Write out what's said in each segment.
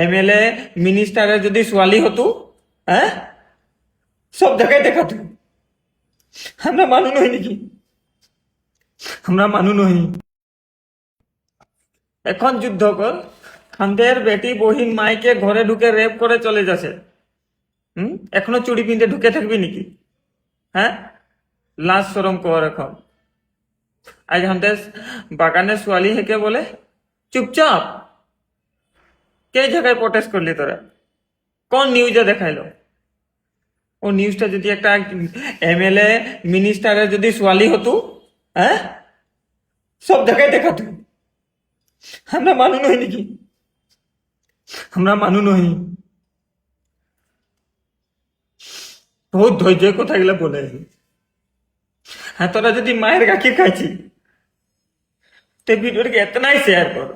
MLA মিনিস্টারের যদি ছোৱালী হতো হ্যাঁ সব জায়গায় দেখাতো। আমরা মানুহ নহি নেকি? আমরা মানুহ নহি। এখন যুদ্ধ কর, আমাদের বেটি বহিন মাইকে ঘরে ঢুকে রেপ করে চলে যাচ্ছে। এখনো চুড়ি পিনতে ঢুকে থাকবি নাকি? হ্যাঁ, লাজ শরম কর এখন। আজ আমাদের বাগানের ছোৱালী হেকে বলে চুপচাপ। কে জায়গায় প্রটেস্ট করলি তোরা? কোন নিউজে দেখাইলো? ও নিউজটা যদি একটা এমএলএ মিনিস্টারের যদি ছোৱালী হতো হ্যাঁ সব জায়গায় দেখাতো। আমরা মানুহ নহি নেকি? আমরা মানুহ নহি। বহুত ধৈর্য কথাগুলো বলে। হ্যাঁ, তোরা যদি মায়ের গাখীর খাইছি তো ভিডিওটাকে এতনাই শেয়ার কর।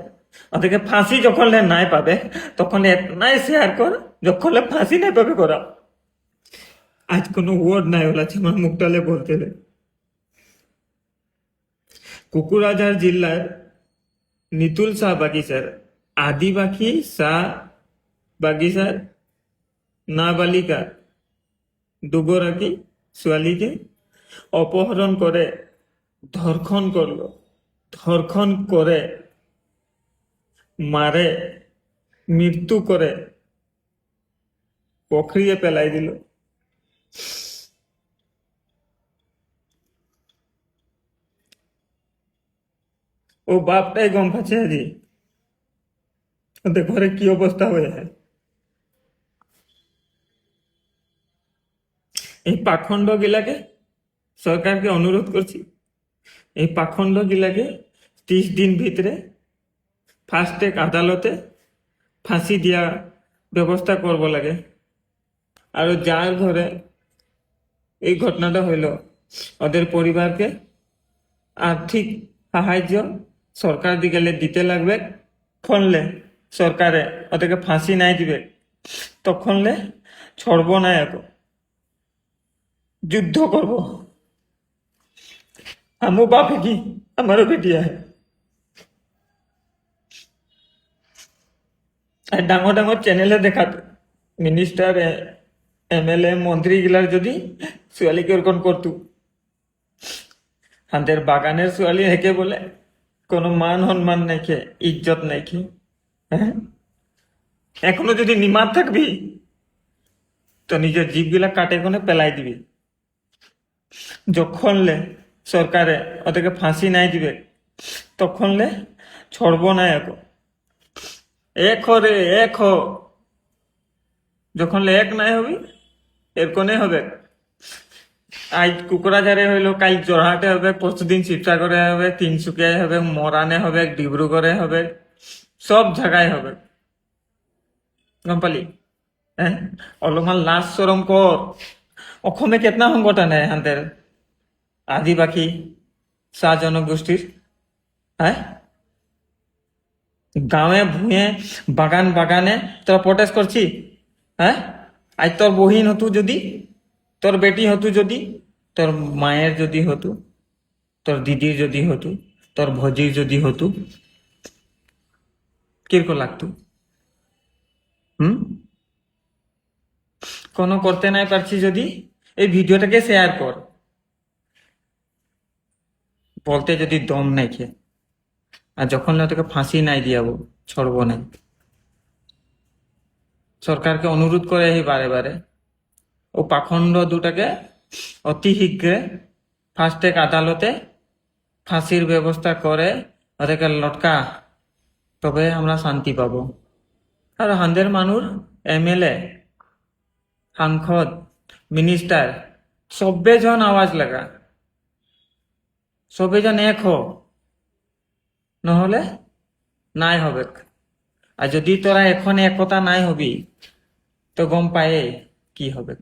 ওদেরকে ফাঁসি যখন নাই পাবে তখন এতনাই শেয়ার কর যখন ফাঁসি নাই পাবে করা। আজ কোনো ওয়ার্ড নাই ওলা আমার মুখটালে বলতে। কুকুরাঝার জেলার নিতুল শাহ বাগিচার আদিবাসী শাহ বাগিচার নাবালিকা দুগৰাকী ছোৱালীকে অপহরণ করে ধর্ষণ করলো। ধর্ষণ করে মারে মৃত্যু করে পখরিয়ে পেলাই দিল। ও বাপটাই গম পাচ্ছে আজি ওদের ঘরে কি অবস্থা হয়ে যায়। এই পাখণ্ড গিলাকে সরকারকে অনুরোধ করছি, এই পাখণ্ড গিলাকে 30 দিন ভিতরে ফার্স্ট ট্র্যাক আদালতে ফাঁসি দিয়া ব্যবস্থা করব লাগে। আর যার ঘরে এই ঘটনাটা হইল ওদের পরিবারকে আর্থিক সাহায্য সরকার দিকে দিতে লাগবে। তখনলে সরকারে ওদেরকে ফাঁসি নাই দিবে, তখনলে ছড়ব না। এখন যুদ্ধ করব। আমু বাপ কি আমারও বেটি আহে। আর ডাঙর ডাঙর চ্যানেলে দেখাতো মিনিস্টার এমএলএ মন্ত্রী গিলার যদি ছোৱালীকে ওরকম করতু। আমাদের বাগানের ছোৱালী হেকে বলে কোনো মান সম্মান নাইকে, ইজ্জত নাইকে। হ্যাঁ, এখনো যদি নিমাত থাকবি তো নিজের জীবগুলা কাটে কোনে পেলাই দিবি। যখনলে সরকারে ওদেরকে ফাঁসি নাই দিবে তখনলে ছড়ব না। এখন এক রে এক হ, যখনলে এক নাই হবি এর কোনে হবে। আজ কুকুরাঝারে হইলো, কাল জোরহাটে হবে, পরশুদিন শিবসাগরে হবে, তিনসুকিয়ায় হবে, মরানে হবে, ডিব্রুগড়ে হবে, সব জায়গায় হবে। গম পালি? হ্যাঁ, অলপমান লাজ শরম কর। অসমে কেতনা সংগঠন है হান্তের আদিবাসী চাহ জনগোষ্ঠীর। হ্যাঁ, গাঁৱে ভুঁয়ে বাগান বাগানে তোরা প্রটেস্ট করছি। হ্যাঁ, আজ তোর বহিন হতু যদি, তোর বেটি হতু যদি, তোর মায়ের যদি হতু, তোর দিদির যদি হতু, তোর ভজির যদি হতু, কিরকম লাগতো? কোনো করতে নাই পারছি যদি এই ভিডিওটাকে শেয়ার কর। বলতে যদি দম নাই খে, আর যখন তোকে ফাঁসি নাই দিয়াবো ছড়ব না। সরকারকে অনুরোধ করে এই বারে বারে ও পাখণ্ড দুটাকে অতি শীঘ্রে ফার্স্ট ট্র্যাক আদালতে ফাঁসির ব্যবস্থা করে ওদেরকে লটকা, তবে আমরা শান্তি পাবো। আর হান্দের মানুষ এমএলএ সাংসদ মিনিস্টার সবেজন আওয়াজ লাগা, সবেজন এক হ, নহলে নাই হবে। আর যদি তোরা এখন একতা নাই হবি তো গম পায়ে কি হবে।